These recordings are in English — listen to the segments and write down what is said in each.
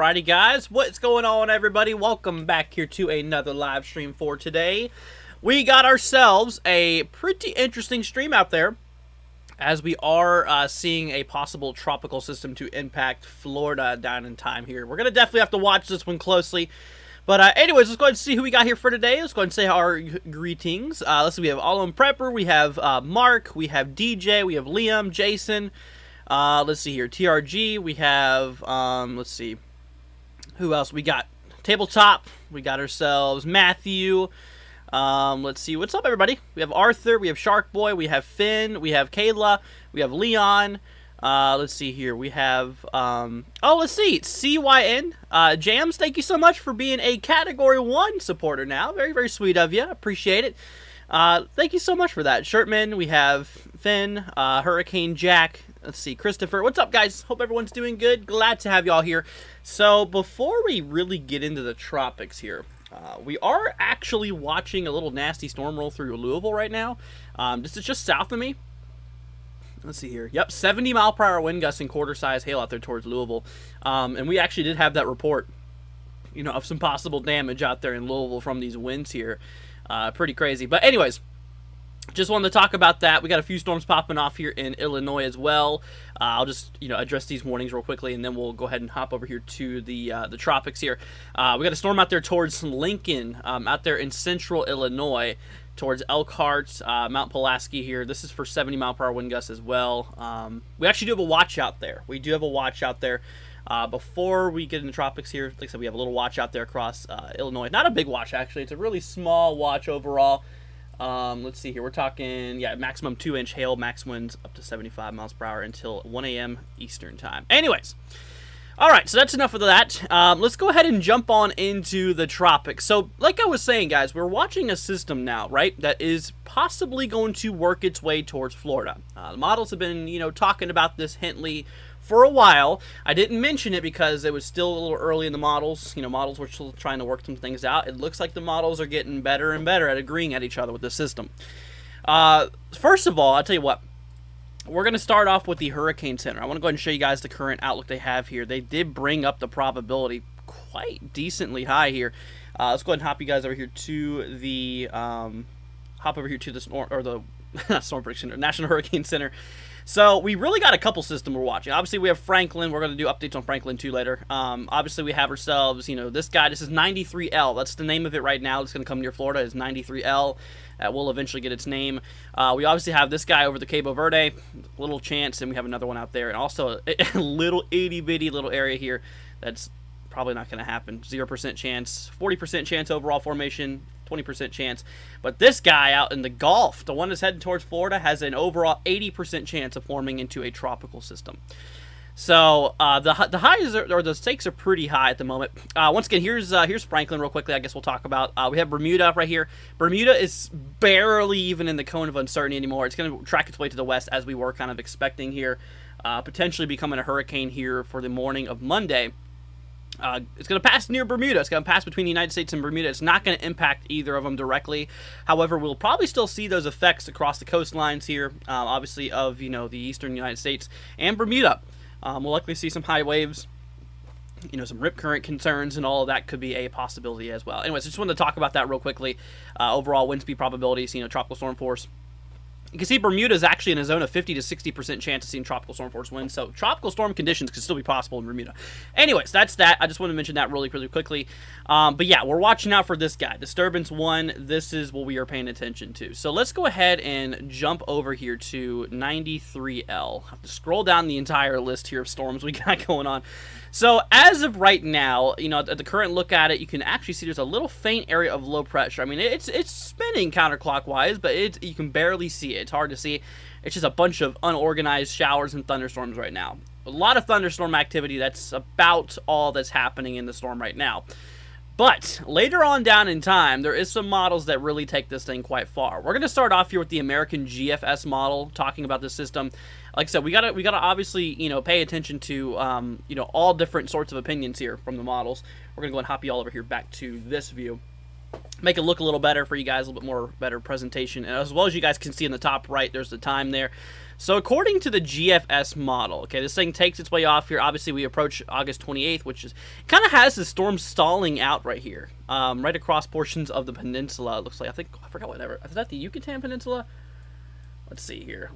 Alrighty guys, what's going on everybody? Welcome back here to another live stream for today. We got ourselves a pretty interesting stream out there as we are seeing a possible tropical system to impact Florida down in time here. We're going to definitely have to watch this one closely. But anyways, let's go ahead and see who we got here for today. Let's go ahead and say our greetings. Let's see, we have All On Prepper, we have Mark, we have DJ, we have Liam, Jason. Let's see here, TRG, we have, let's see, who else? We got Tabletop, we got ourselves Matthew. Let's see, what's up everybody? We have Arthur, we have Shark Boy, we have Finn, we have Kayla, we have Leon. Let's see here, we have, let's see, CYN, Jams, thank you so much for being a Category 1 supporter now. Very, very sweet of you, appreciate it. Thank you so much for that. Shirtman, we have Finn, Hurricane Jack, let's see, Christopher. What's up, guys? Hope everyone's doing good. Glad to have y'all here. So, before we really get into the tropics here, we are actually watching a little nasty storm roll through Louisville right now. This is just south of me. Let's see here. Yep, 70-mile-per-hour wind gusts and quarter-size hail out there towards Louisville. And we actually did have that report, you know, of some possible damage out there in Louisville from these winds here. Pretty crazy. But anyways, just wanted to talk about that. We got a few storms popping off here in Illinois as well. I'll just, you know, address these warnings real quickly, and then we'll go ahead and hop over here to the tropics here. We got a storm out there towards Lincoln, out there in central Illinois, towards Elkhart, Mount Pulaski here. This is for 70-mile-per-hour wind gusts as well. We actually do have a watch out there. We do have a watch out there. Before we get in the tropics here, like I said, we have a little watch out there across Illinois. Not a big watch, actually. It's a really small watch overall. Let's see here. We're talking, yeah, maximum 2-inch hail, max winds up to 75 miles per hour until 1 a.m. Eastern time. Anyways, all right, so that's enough of that. Let's go ahead and jump on into the tropics. So, like I was saying, guys, we're watching a system now, right, that is possibly going to work its way towards Florida. The models have been, you know, talking about this Hentley for a while. I didn't mention it because it was still a little early in the models. You know, models were still trying to work some things out. It looks like the models are getting better and better at agreeing at each other with the system. First of all, I'll tell you what. We're going to start off with the Hurricane Center. I want to go ahead and show you guys the current outlook they have here. They did bring up the probability quite decently high here. Let's go ahead and hop you guys over here to the Storm Prediction Center, National Hurricane Center. So we really got a couple systems we're watching. Obviously, we have Franklin. We're going to do updates on Franklin too later. Obviously, we have ourselves, you know, this guy. This is 93L. That's the name of it right now. It's going to come near Florida. Is 93L. That will eventually get its name. We obviously have this guy over the Cabo Verde. Little chance, and we have another one out there. And also a little itty-bitty little area here that's probably not going to happen. 0% chance, 40% chance overall formation, 20% chance. But this guy out in the Gulf, the one that's heading towards Florida, has an overall 80% chance of forming into a tropical system. So the highs or the stakes are pretty high at the moment. Once again, here's Franklin real quickly. I guess we'll talk about. We have Bermuda right here. Bermuda is barely even in the cone of uncertainty anymore. It's going to track its way to the west as we were kind of expecting here, potentially becoming a hurricane here for the morning of Monday. It's going to pass near Bermuda. It's going to pass between the United States and Bermuda. It's not going to impact either of them directly. However, we'll probably still see those effects across the coastlines here, obviously of the eastern United States and Bermuda. We'll likely see some high waves, some rip current concerns, and all of that could be a possibility as well. Anyways, I just wanted to talk about that real quickly. Overall wind speed probabilities, tropical storm force. You can see Bermuda is actually in a zone of 50 to 60% chance of seeing tropical storm force winds, so tropical storm conditions could still be possible in Bermuda. Anyways, that's that. I just wanted to mention that really quickly. But yeah, we're watching out for this guy. Disturbance 1, this is what we are paying attention to. So let's go ahead and jump over here to 93L. I have to scroll down the entire list here of storms we got going on. So as of right now, at the current look at it, you can actually see there's a little faint area of low pressure. I mean, it's spinning counterclockwise, but you can barely see it. It's hard to see. It's just a bunch of unorganized showers and thunderstorms right now. A lot of thunderstorm activity. That's about all that's happening in the storm right now. But later on down in time, there is some models that really take this thing quite far. We're going to start off here with the American GFS model, talking about the system. Like I said, we gotta obviously pay attention to all different sorts of opinions here from the models. We're gonna go and hop you all over here back to this view, make it look a little better for you guys, a little bit more better presentation, and as well as you guys can see in the top right, there's the time there. So according to the GFS model, okay, this thing takes its way off here. Obviously, we approach August 28th, which is kind of has the storm stalling out right here, right across portions of the peninsula. It looks like I forgot whatever. Is that the Yucatan Peninsula? Let's see here.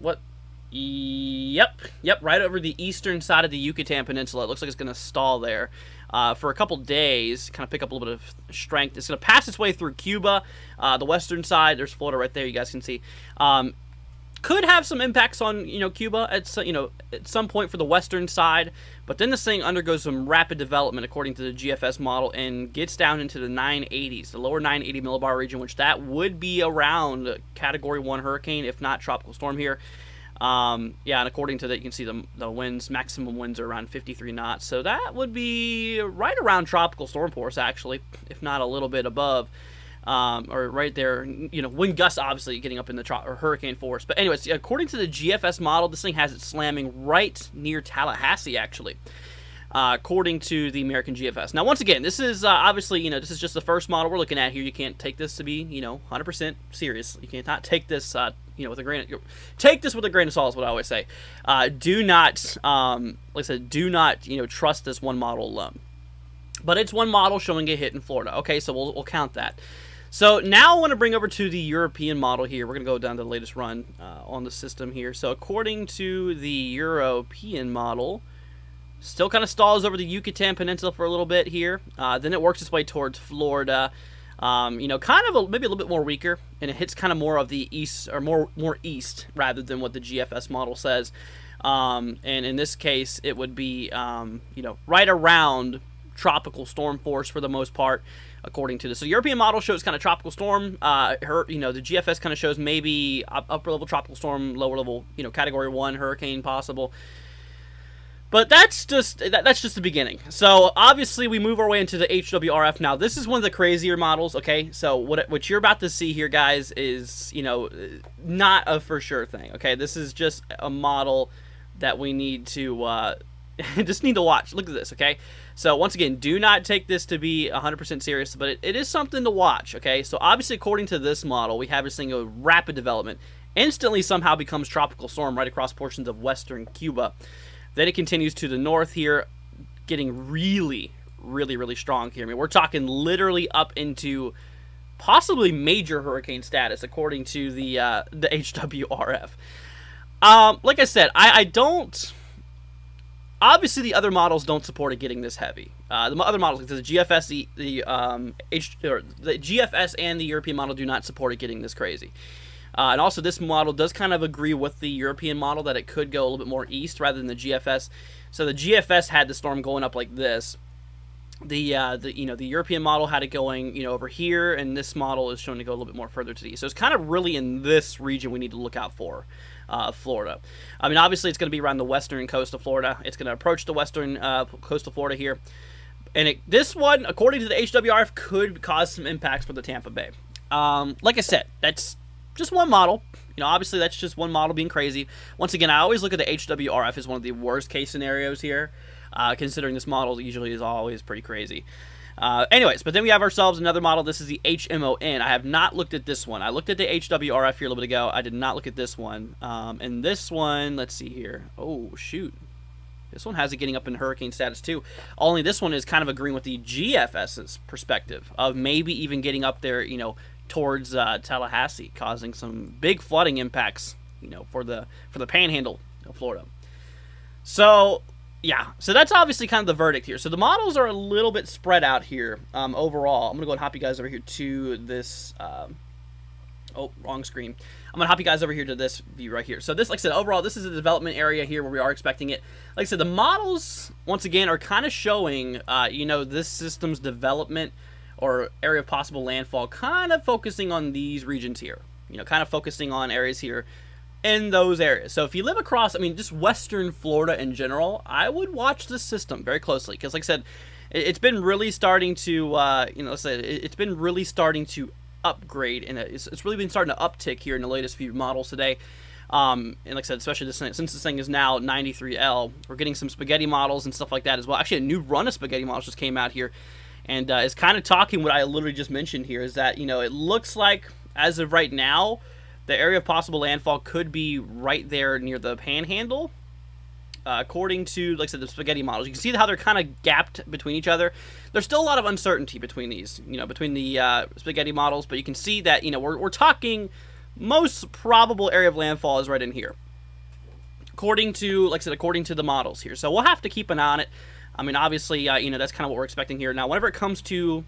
Yep, right over the eastern side of the Yucatan Peninsula. It looks like it's going to stall there for a couple days, kind of pick up a little bit of strength. It's going to pass its way through Cuba, the western side. There's Florida right there, you guys can see. Could have some impacts on, Cuba at some point for the western side, but then this thing undergoes some rapid development according to the GFS model and gets down into the 980s, the lower 980 millibar region, which that would be around Category 1 hurricane, if not tropical storm here. And according to that, you can see the winds, maximum winds are around 53 knots. So that would be right around tropical storm force, actually, if not a little bit above. Or right there, wind gusts obviously getting up in the hurricane force. But anyways, according to the GFS model, this thing has it slamming right near Tallahassee, actually. According to the American GFS. Now, once again, this is obviously, this is just the first model we're looking at here. You can't take this to be, 100% serious. You cannot take this, with a grain. Take this with a grain of salt is what I always say. Do not, like I said, do not, trust this one model alone. But it's one model showing a hit in Florida. Okay, so we'll count that. So now I want to bring over to the European model here. We're going to go down to the latest run on the system here. So according to the European model, still kind of stalls over the Yucatan Peninsula for a little bit here. Then it works its way towards Florida. Kind of maybe a little bit more weaker, and it hits kind of more of the east, or more east rather than what the GFS model says. And in this case, it would be right around tropical storm force for the most part, according to this. So the European model shows kind of tropical storm. The GFS kind of shows maybe upper level tropical storm, lower level, Category 1 hurricane possible. But that's just the beginning. So obviously we move our way into the HWRF now. This is one of the crazier models, okay? So what you're about to see here, guys, is, not a for sure thing, okay? This is just a model that we need to just need to watch. Look at this, okay? So once again, do not take this to be 100% serious, but it is something to watch, okay? So obviously according to this model, we have this thing of rapid development. Instantly somehow becomes tropical storm right across portions of western Cuba. Then it continues to the north here, getting really, really, really strong here. I mean, we're talking literally up into possibly major hurricane status, according to the HWRF. Like I said, I don't... Obviously, the other models don't support it getting this heavy. The other models, the GFS, the GFS and the European model do not support it getting this crazy. And also, this model does kind of agree with the European model that it could go a little bit more east rather than the GFS. So the GFS had the storm going up like this. the European model had it going over here, and this model is shown to go a little bit more further to the east. So it's kind of really in this region we need to look out for Florida. I mean, obviously it's going to be around the western coast of Florida. It's going to approach the western coast of Florida here, and this one, according to the HWRF, could cause some impacts for the Tampa Bay. Like I said, that's just one model. Obviously that's just one model being crazy. Once again, I always look at the HWRF as one of the worst case scenarios here. Considering this model usually is always pretty crazy. Anyways, but then we have ourselves another model. This is the HMON. I have not looked at this one. I looked at the HWRF here a little bit ago. I did not look at this one. And this one, let's see here. Oh, shoot. This one has it getting up in hurricane status too. Only this one is kind of agreeing with the GFS's perspective of maybe even getting up there, towards Tallahassee, causing some big flooding impacts, for the panhandle of Florida. So yeah, so that's obviously kind of the verdict here. So the models are a little bit spread out here overall. I'm going to go and hop you guys over here to this. Oh, wrong screen. I'm going to hop you guys over here to this view right here. So this, like I said, overall, this is a development area here where we are expecting it. Like I said, the models, once again, are kind of showing, this system's development or area of possible landfall, kind of focusing on these regions here. Kind of focusing on areas here in those areas. So if you live across, just western Florida in general, I would watch this system very closely because, like I said, it's been really starting to, it's been really starting to upgrade, and it's really been starting to uptick here in the latest few models today. And like I said, especially since this thing is now 93L, we're getting some spaghetti models and stuff like that as well. Actually, a new run of spaghetti models just came out here, and is kind of talking what I literally just mentioned here, is that, it looks like, as of right now, the area of possible landfall could be right there near the panhandle, according to, like I said, the spaghetti models. You can see how they're kind of gapped between each other. There's still a lot of uncertainty between these, between the spaghetti models, but you can see that, we're talking most probable area of landfall is right in here, according to, like I said, according to the models here. So we'll have to keep an eye on it. Obviously, that's kind of what we're expecting here. Now, whenever it comes to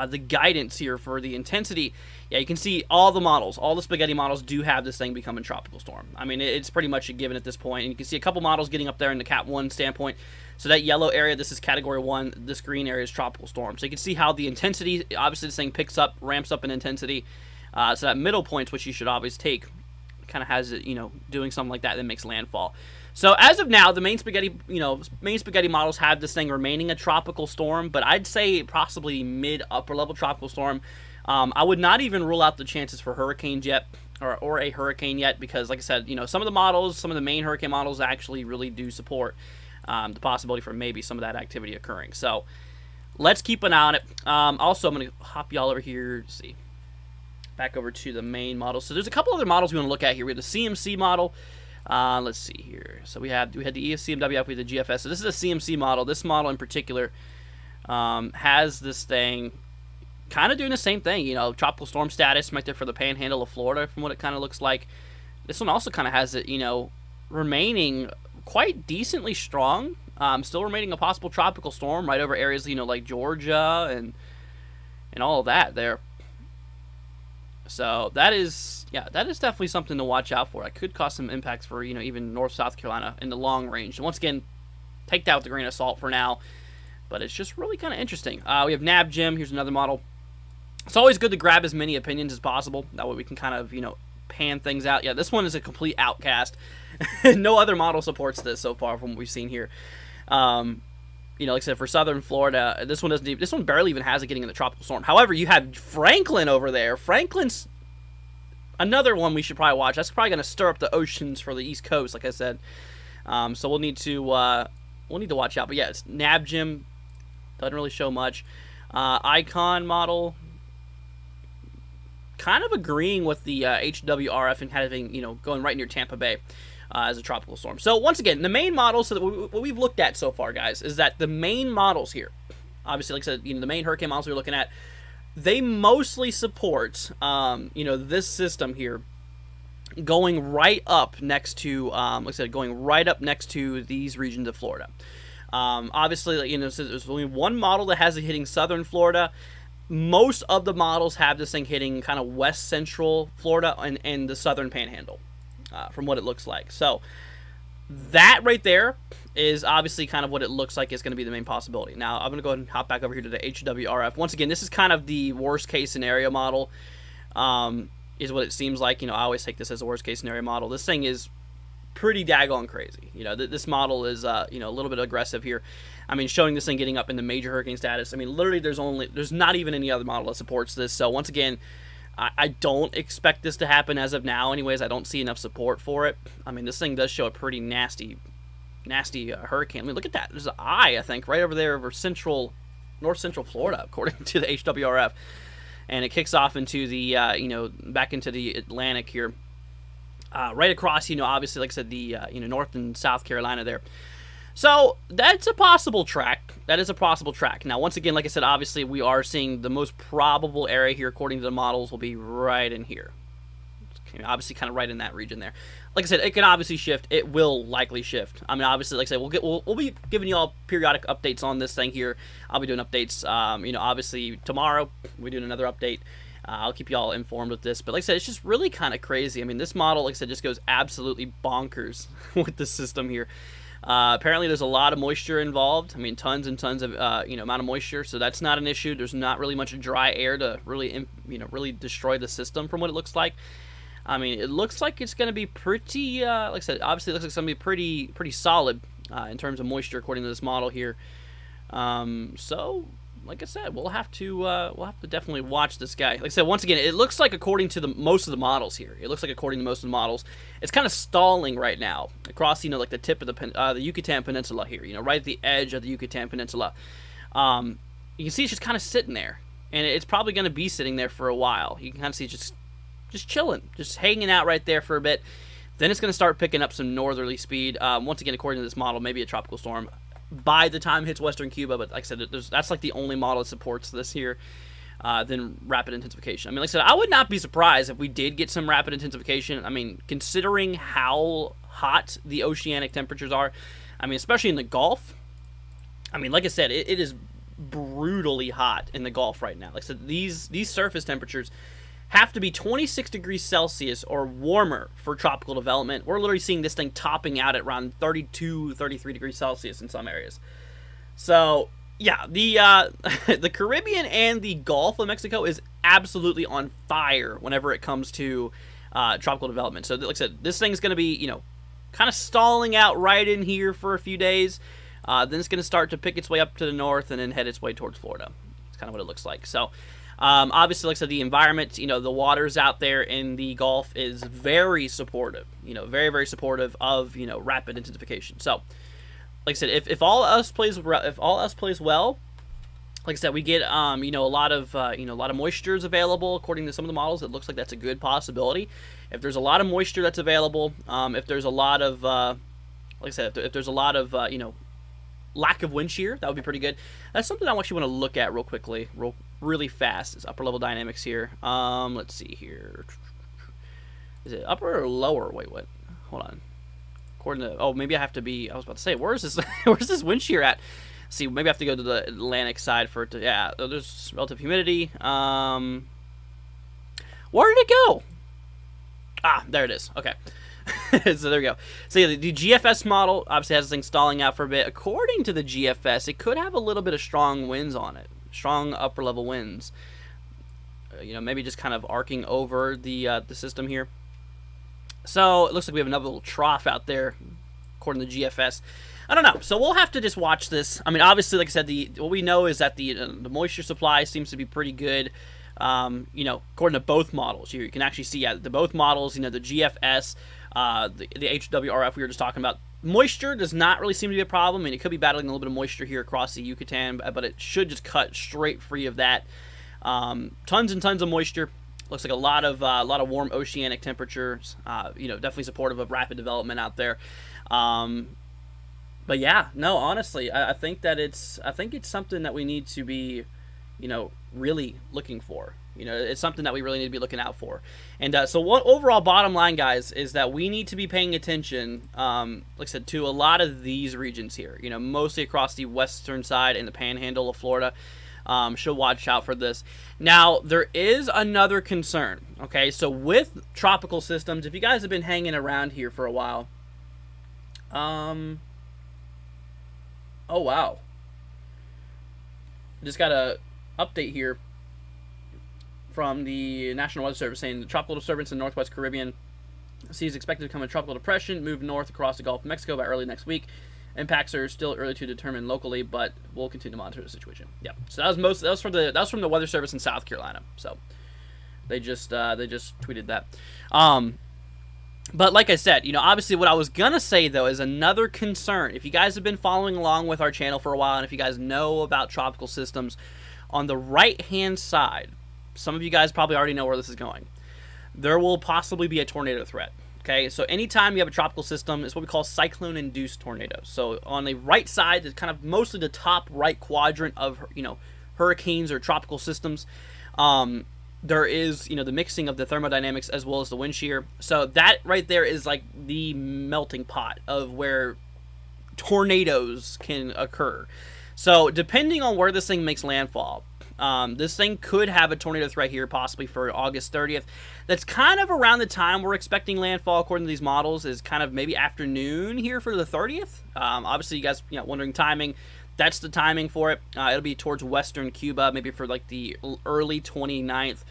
the guidance here for the intensity, yeah, you can see all the models, all the spaghetti models do have this thing becoming tropical storm. It's pretty much a given at this point, and you can see a couple models getting up there in the Cat 1 standpoint. So that yellow area, this is Category 1, this green area is tropical storm. So you can see how the intensity, obviously this thing picks up, ramps up in intensity. So that middle point, which you should always take, kind of has it, doing something like that makes landfall. So as of now, the main spaghetti models have this thing remaining a tropical storm, but I'd say possibly mid-upper level tropical storm. I would not even rule out the chances for hurricanes yet, or a hurricane yet, because like I said, some of the models, some of the main hurricane models actually really do support the possibility for maybe some of that activity occurring. So let's keep an eye on it. Also, I'm going to hop y'all over here, see, back over to the main model. So there's a couple other models we want to look at here. We have the CMC model. Let's see here. So we had the EFCMWF, we had the GFS. So this is a CMC model. This model in particular has this thing kind of doing the same thing. Tropical storm status right there for the panhandle of Florida from what it kind of looks like. This one also kind of has it, remaining quite decently strong. Still remaining a possible tropical storm right over areas, like Georgia and all of that there. So that is definitely something to watch out for. It could cause some impacts for, even North South Carolina in the long range. And once again, take that with a grain of salt for now. But it's just really kind of interesting. We have Nav Jim. Here's another model. It's always good to grab as many opinions as possible. That way we can kind of, pan things out. Yeah, this one is a complete outcast. No other model supports this so far from what we've seen here. Like I said, for Southern Florida, this one barely even has it getting in the tropical storm. However, you have Franklin over there. Franklin's another one we should probably watch. That's probably going to stir up the oceans for the East Coast, like I said. So we'll need to watch out. But yeah, it's NavJim. Doesn't really show much. Icon model, kind of agreeing with the HWRF and having, going right near Tampa Bay. As a tropical storm. So once again, the main models, so that what we've looked at so far, guys, is that the main models here, obviously, like I said, the main hurricane models we're looking at, they mostly support, this system here going right up next to, like I said, going right up next to these regions of Florida. Obviously, there's only one model that has it hitting southern Florida. Most of the models have this thing hitting kind of west central Florida and the southern panhandle. From what it looks like. So That right there is obviously kind of what it looks like is going to be the main possibility. Now, I'm going to go ahead and hop back over here to the HWRF. Once again, this is kind of the worst case scenario model, is what it seems like. You know, I always take this as a worst case scenario model. This thing is pretty daggone crazy. You know, this model is, you know, a little bit aggressive here. I mean, showing this thing getting up into major hurricane status. I mean, literally there's not even any other model that supports this. So once again, I don't expect this to happen as of now. Anyways, I don't see enough support for it. I mean, this thing does show a pretty nasty hurricane. I mean, look at that. There's an eye, I think, right over there over north central Florida, according to the HWRF. And it kicks off into the, you know, back into the Atlantic here. Right across, you know, obviously, like I said, the, you know, North and South Carolina there. So that's a possible track. That is a possible track. Now, once again, like I said, obviously we are seeing the most probable area here, according to the models, will be right in here. Obviously, kind of right in that region there. Like I said, it can obviously shift. It will likely shift. I mean, obviously, like I said, we'll be giving you all periodic updates on this thing here. I'll be doing updates. You know, obviously tomorrow we're doing another update. I'll keep you all informed with this. But like I said, it's just really kind of crazy. I mean, this model, like I said, just goes absolutely bonkers with the system here. Apparently, there's a lot of moisture involved. I mean, tons and tons of you know, amount of moisture, so that's not an issue. There's not really much dry air to really, you know, really destroy the system from what it looks like. I mean, it looks like it's going to be pretty, like I said, obviously it looks like it's going to be pretty solid in terms of moisture according to this model here. So, like I said, we'll have to definitely watch this guy. Like I said, once again, it looks like according to most of the models here, it's kind of stalling right now across, you know, like the tip of the Yucatan Peninsula here, you know, right at the edge of the Yucatan Peninsula. You can see it's just kind of sitting there, and it's probably going to be sitting there for a while. You can kind of see it's just chilling, just hanging out right there for a bit. Then it's going to start picking up some northerly speed. Once again, according to this model, maybe a tropical storm by the time it hits western Cuba. But like I said, that's like the only model that supports this here. Then rapid intensification. I mean, like I said, I would not be surprised if we did get some rapid intensification. I mean, considering how hot the oceanic temperatures are, I mean, especially in the Gulf. I mean, like I said, it is brutally hot in the Gulf right now. Like I said, these surface temperatures have to be 26 degrees Celsius or warmer for tropical development. We're literally seeing this thing topping out at around 32, 33 degrees Celsius in some areas. So, yeah, the Caribbean and the Gulf of Mexico is absolutely on fire whenever it comes to tropical development. So, like I said, this thing's going to be, you know, kind of stalling out right in here for a few days. Then it's going to start to pick its way up to the north and then head its way towards Florida. That's kind of what it looks like. So, obviously, like I said, the environment, you know, the waters out there in the Gulf is very supportive, you know, very, very supportive of, you know, rapid intensification. So, like I said, if all else plays well, like I said, we get, you know, a lot of moisture is available according to some of the models. It looks like that's a good possibility. If there's a lot of moisture that's available, if there's a lot of, like I said, if there's a lot of, you know, lack of wind shear, that would be pretty good. That's something I actually want to look at real quickly, really fast. It's upper level dynamics here. Let's see here. Is it upper or lower? Wait, what? Hold on. According to, oh, maybe I have to be, I was about to say, where's this wind shear at? See, maybe I have to go to the Atlantic side for it to, yeah, there's relative humidity. Where did it go? Ah, there it is. Okay. So there we go. So yeah, the GFS model obviously has this thing stalling out for a bit. According to the GFS, it could have a little bit of strong winds on it, strong upper level winds. You know, maybe just kind of arcing over the system here. So it looks like we have another little trough out there, according to the GFS. I don't know. So we'll have to just watch this. I mean, obviously, like I said, what we know is that the moisture supply seems to be pretty good. You know, according to both models here, you can actually see, yeah, both models, you know, the GFS, the HWRF we were just talking about, moisture does not really seem to be a problem. I mean, it could be battling a little bit of moisture here across the Yucatan, but it should just cut straight free of that. Tons and tons of moisture. Looks like a lot of warm oceanic temperatures. You know, definitely supportive of rapid development out there. But yeah, no, honestly, I think it's something that we need to be, you know, really looking for. You know, it's something that we really need to be looking out for. And so what overall bottom line, guys, is that we need to be paying attention, like I said, to a lot of these regions here, you know, mostly across the western side and the panhandle of Florida. Should watch out for this. Now, there is another concern, okay? So with tropical systems, if you guys have been hanging around here for a while, Oh, wow. Just got a update here from the National Weather Service saying the tropical disturbance in the Northwest Caribbean sea is expected to become a tropical depression, move north across the Gulf of Mexico by early next week. Impacts are still early to determine locally, but we'll continue to monitor the situation. Yeah. So that was from the Weather Service in South Carolina. So they just tweeted that. But like I said, obviously what I was gonna say though is another concern. If you guys have been following along with our channel for a while, and if you guys know about tropical systems, on the right-hand side, some of you guys probably already know where this is going. There will possibly be a tornado threat. Okay, so anytime you have a tropical system, it's what we call cyclone-induced tornadoes. So on the right side, it's kind of mostly the top right quadrant of hurricanes or tropical systems. There is the mixing of the thermodynamics as well as the wind shear. So that right there is like the melting pot of where tornadoes can occur. So depending on where this thing makes landfall, this thing could have a tornado threat here possibly for August 30th. That's kind of around the time we're expecting landfall according to these models, is kind of maybe afternoon here for the 30th. Obviously you guys wondering timing. That's the timing for it. It'll be towards western Cuba, maybe for like the early 29th.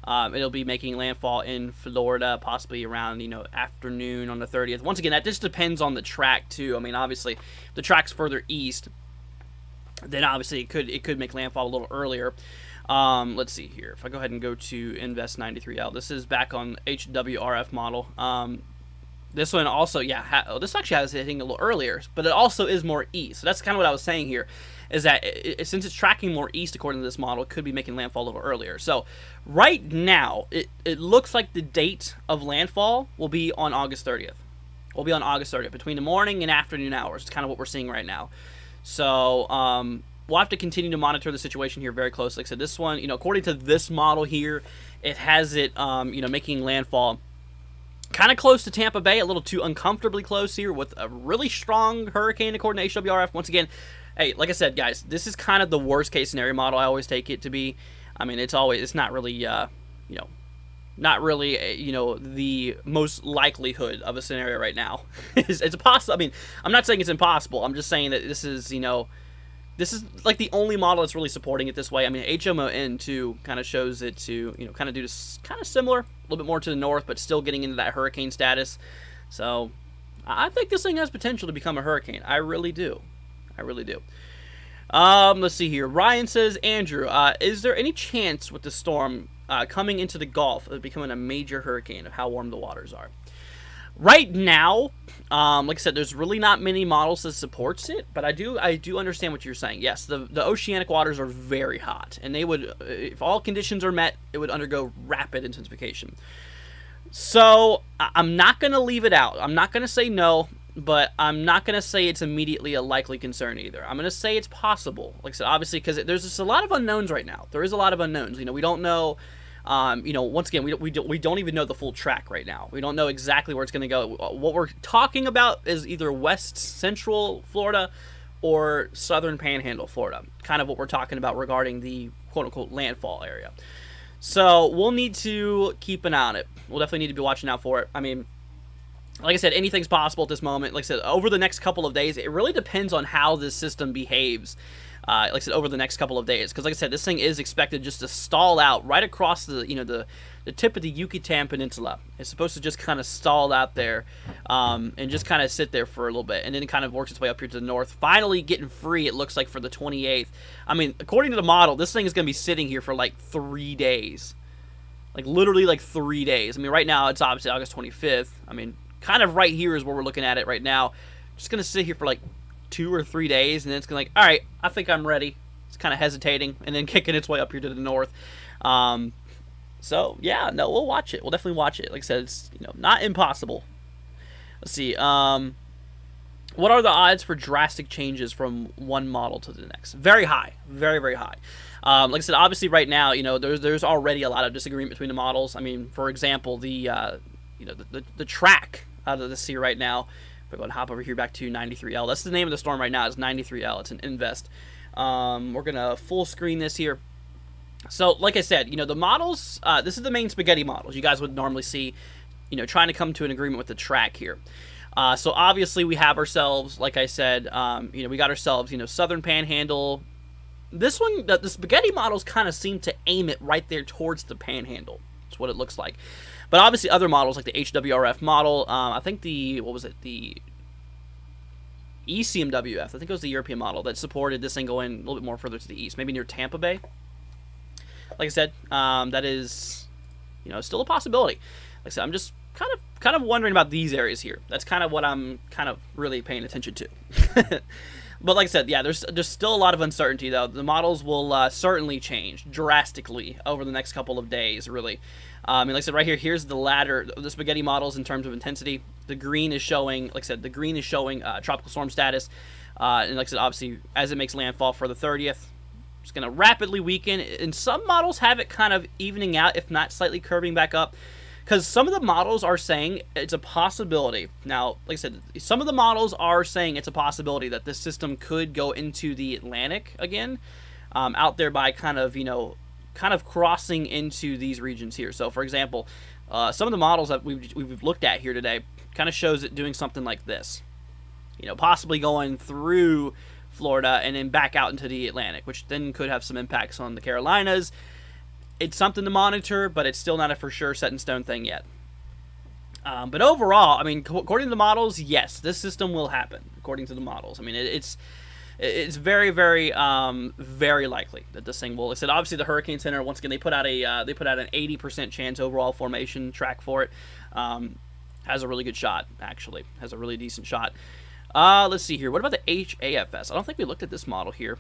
It'll be making landfall in Florida, possibly around afternoon on the 30th. Once again, that just depends on the track too. I mean, obviously, if the track's further east, then obviously it could make landfall a little earlier. Let's see here. If I go ahead and go to Invest 93L, this is back on HWRF model. This one also, this actually has it hitting a little earlier, but it also is more east. So that's kind of what I was saying here, is that since it's tracking more east according to this model, it could be making landfall a little earlier. So right now, it looks like the date of landfall will be on August 30th. Will be on August 30th, between the morning and afternoon hours. It's kind of what we're seeing right now. So we'll have to continue to monitor the situation here very closely. Like I said, this one, according to this model here, it has it, making landfall kind of close to Tampa Bay, a little too uncomfortably close here with a really strong hurricane according to HWRF. Once again, hey, like I said, guys, this is kind of the worst case scenario model. I always take it to be. I mean, it's not really, the most likelihood of a scenario right now. It's possible. I mean, I'm not saying it's impossible. I'm just saying that this is, this is like the only model that's really supporting it this way. I mean, HMON too kind of shows it to, kind of do this kind of similar, a little bit more to the north, but still getting into that hurricane status. So I think this thing has potential to become a hurricane. I really do. I really do. Let's see here. Ryan says, Andrew, is there any chance with the storm coming into the Gulf of becoming a major hurricane of how warm the waters are? Right now, like I said, there's really not many models that supports it, but I do understand what you're saying. Yes, the oceanic waters are very hot, and they would, if all conditions are met, it would undergo rapid intensification. So I'm not going to leave it out. I'm not going to say no, but I'm not going to say it's immediately a likely concern either. I'm going to say it's possible. Like I said, obviously, because there's just a lot of unknowns right now. There is a lot of unknowns. We don't know. Once again, we don't even know the full track right now. We don't know exactly where it's going to go. What we're talking about is either west central Florida or southern panhandle Florida. Kind of what we're talking about regarding the quote-unquote landfall area. So we'll need to keep an eye on it. We'll definitely need to be watching out for it. I mean, like I said, anything's possible at this moment. Like I said, over the next couple of days, it really depends on how this system behaves. Like I said, over the next couple of days, because like I said, this thing is expected just to stall out right across the the tip of the Yucatan Peninsula. It's supposed to just kind of stall out there, and just kind of sit there for a little bit, and then it kind of works its way up here to the north, finally getting free. It looks like for the 28th. I mean, according to the model, this thing is going to be sitting here for like 3 days, like literally like 3 days. I mean, right now it's obviously August 25th. I mean, kind of right here is where we're looking at it right now. Just going to sit here for like 2 or 3 days, and then it's gonna like, all right, I think I'm ready. It's kind of hesitating, and then kicking its way up here to the north. So yeah, no, we'll watch it. We'll definitely watch it. Like I said, it's not impossible. Let's see. What are the odds for drastic changes from one model to the next? Very high, very very high. Like I said, obviously right now, there's already a lot of disagreement between the models. I mean, for example, the track out of the sea right now. We're going to hop over here back to 93L. That's the name of the storm right now. It's 93L. It's an Invest. We're going to full screen this here. So, like I said, the models, this is the main spaghetti models you guys would normally see, trying to come to an agreement with the track here. So obviously we have ourselves, like I said, we got ourselves, Southern Panhandle. This one, the spaghetti models kind of seem to aim it right there towards the Panhandle. That's what it looks like. But obviously other models like the HWRF model, I think the ECMWF, I think it was the European model that supported this thing going a little bit more further to the east, maybe near Tampa Bay. Like I said, that is, still a possibility. Like I said, I'm just kind of wondering about these areas here. That's kind of what I'm kind of really paying attention to. But like I said, yeah, there's still a lot of uncertainty, though. The models will certainly change drastically over the next couple of days, really. And like I said, right here, here's the ladder, the spaghetti models in terms of intensity. The green is showing, like I said, tropical storm status. And like I said, obviously, as it makes landfall for the 30th, it's going to rapidly weaken. And some models have it kind of evening out, if not slightly curving back up. Because some of the models are saying it's a possibility. Now, like I said, some of the models are saying it's a possibility that this system could go into the Atlantic again, out there by kind of crossing into these regions here. So, for example, some of the models that we've looked at here today kind of shows it doing something like this. Possibly going through Florida and then back out into the Atlantic, which then could have some impacts on the Carolinas. It's something to monitor, but it's still not a for sure set in stone thing yet. But overall, I mean, according to the models, yes, this system will happen. According to the models, I mean, it's very, very, very likely that this thing will. Like I said, obviously, the Hurricane Center, once again, they put out an 80% chance overall formation track for it. Has a really good shot, actually. Has a really decent shot. Let's see here. What about the HAFS? I don't think we looked at this model here.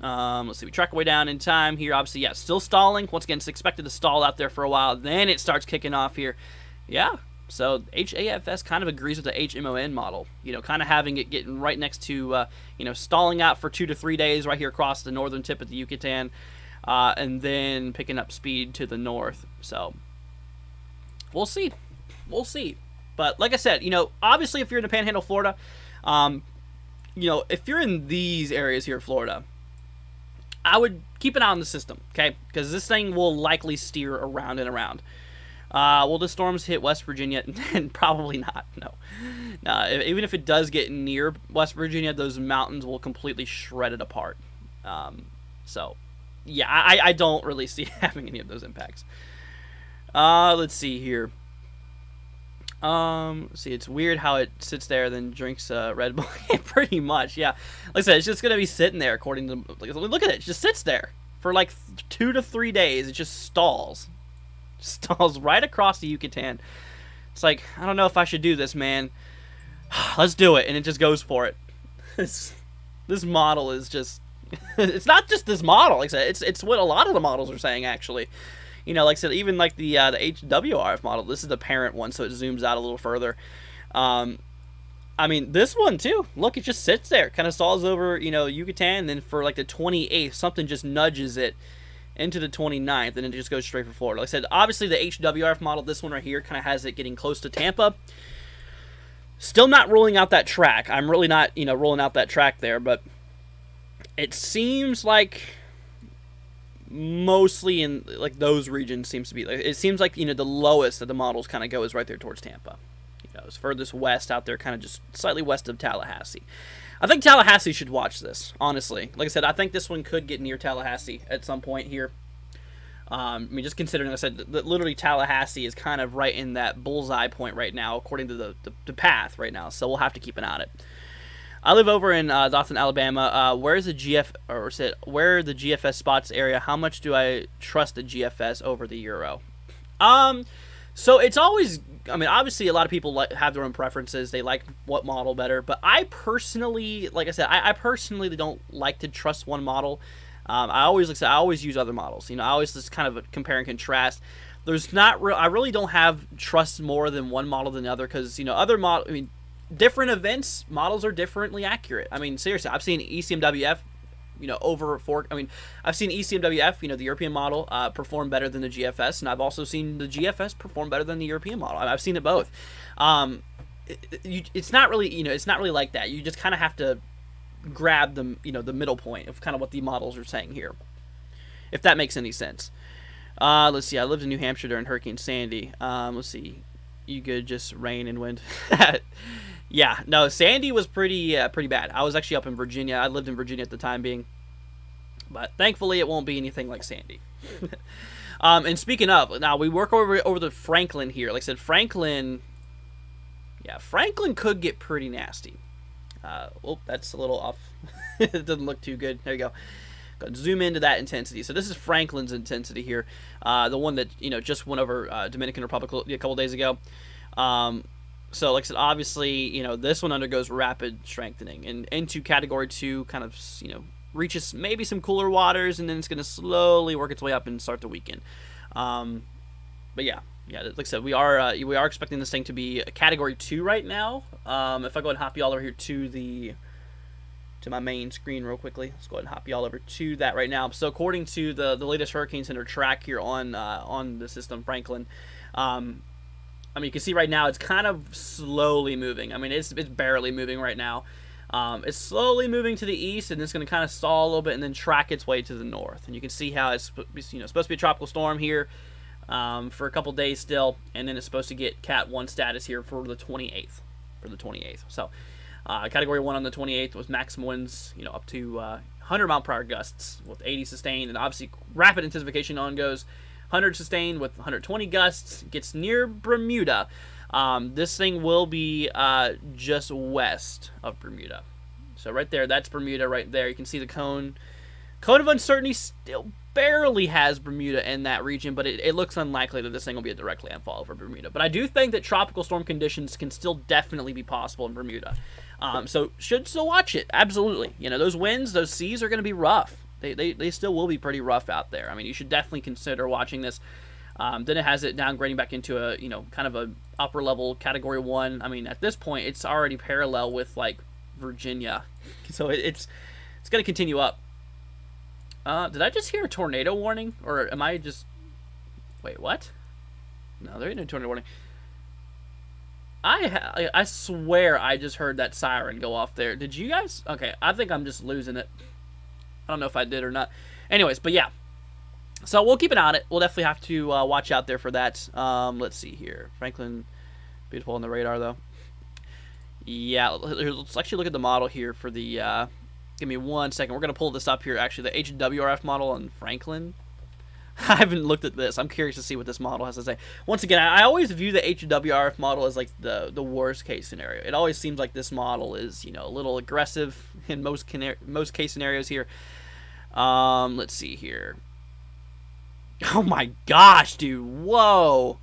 Let's see. We track our way down in time here. Obviously, yeah, still stalling. Once again, it's expected to stall out there for a while. Then it starts kicking off here. Yeah. So HAFS kind of agrees with the HMON model. Kind of having it getting right next to, stalling out for 2 to 3 days right here across the northern tip of the Yucatan, and then picking up speed to the north. So we'll see. We'll see. But like I said, obviously if you're in the Panhandle, Florida, if you're in these areas here in Florida, I would keep an eye on the system, okay? Because this thing will likely steer around and around. Will the storms hit West Virginia? Probably not, no. Even if it does get near West Virginia, those mountains will completely shred it apart. So, yeah, I don't really see having any of those impacts. Let's see here. See, it's weird how it sits there, then drinks Red Bull. Pretty much, yeah. Like I said, it's just gonna be sitting there. According to look at it, it just sits there for like 2 to 3 days. It just stalls right across the Yucatan. It's like, I don't know if I should do this, man. Let's do it, and it just goes for it. This model is just. It's not just this model. Like I said, it's what a lot of the models are saying actually. Like I said, even like the HWRF model, this is the parent one, so it zooms out a little further. I mean, this one too. Look, it just sits there, kind of stalls over, Yucatan, and then for like the 28th, something just nudges it into the 29th, and it just goes straight for Florida. Like I said, obviously the HWRF model, this one right here, kind of has it getting close to Tampa. Still not ruling out that track. I'm really not, ruling out that track there, but it seems like mostly in like those regions seems to be like, it seems like the lowest that the models kind of go is right there towards Tampa. It's furthest west out there, kind of just slightly west of Tallahassee. I think Tallahassee should watch this, honestly. Like I said, I think this one could get near Tallahassee at some point here. I mean, just considering, like I said, that literally Tallahassee is kind of right in that bullseye point right now, according to the path right now. So we'll have to keep an eye on it. I live over in Dothan, Alabama. Where's the where are the GFS spots area? How much do I trust the GFS over the Euro? So it's always, I mean, obviously a lot of people have their own preferences. They like what model better, but I personally, like I said, I personally don't like to trust one model. I always use other models. I always just kind of compare and contrast. There's not I really don't have trust more than one model than the other because other model. I mean, different events, models are differently accurate. I mean, seriously, I've seen ECMWF, I've seen ECMWF, the European model, perform better than the GFS, and I've also seen the GFS perform better than the European model. I've seen it both. It's not really, it's not really like that. You just kind of have to grab the, the middle point of kind of what the models are saying here, if that makes any sense. Let's see. I lived in New Hampshire during Hurricane Sandy. Let's see. You good? Just rain and wind. Yeah, no, Sandy was pretty bad. I was actually up in Virginia. I lived in Virginia at the time being, but thankfully it won't be anything like Sandy. And speaking of, now we work over the Franklin here. Like I said, Franklin, yeah, Franklin could get pretty nasty. Oh, that's a little off. It doesn't look too good. There you go. Go zoom into that intensity. So this is Franklin's intensity here, the one that just went over Dominican Republic a couple days ago. So like I said, obviously this one undergoes rapid strengthening and into Category 2, kind of reaches maybe some cooler waters, and then it's going to slowly work its way up and start to weaken. But yeah, like I said, we are expecting this thing to be a Category 2 right now. If I go ahead and hop you all over here to my main screen real quickly, let's go ahead and hop you all over to that right now. So according to the latest Hurricane Center track here on the system, Franklin, I mean, you can see right now it's kind of slowly moving. I mean, it's barely moving right now. It's slowly moving to the east, and it's going to kind of stall a little bit and then track its way to the north. And you can see how it's supposed to be a tropical storm here for a couple days still, and then it's supposed to get Cat 1 status here for the 28th. So Category 1 on the 28th was maximum winds, up to 100 mile per hour gusts with 80 sustained, and obviously rapid intensification on goes. 100 sustained with 120 gusts, gets near Bermuda. This thing will be just west of Bermuda. So right there, that's Bermuda right there. You can see the cone. Cone of uncertainty still barely has Bermuda in that region, but it looks unlikely that this thing will be a direct landfall over Bermuda. But I do think that tropical storm conditions can still definitely be possible in Bermuda. So should still watch it, absolutely. Those winds, those seas are going to be rough. They still will be pretty rough out there. I mean, you should definitely consider watching this. Then it has it downgrading back into a kind of a upper level Category 1. I mean, at this point, it's already parallel with like Virginia, so it's going to continue up. Did I just hear a tornado warning, or am I just? Wait, what? No, there ain't no tornado warning. I swear I just heard that siren go off there. Did you guys? Okay, I think I'm just losing it. I don't know if I did or not. Anyways, but yeah. So we'll keep an eye on it. We'll definitely have to watch out there for that. Let's see here. Franklin, beautiful on the radar, though. Yeah, let's actually look at the model here for the... give me 1 second. We're going to pull this up here, actually. The HWRF model on Franklin. I haven't looked at this. I'm curious to see what this model has to say. Once again, I always view the HWRF model as like the worst case scenario. It always seems like this model is, a little aggressive in most case scenarios here. Let's see here. Oh my gosh, dude. Whoa.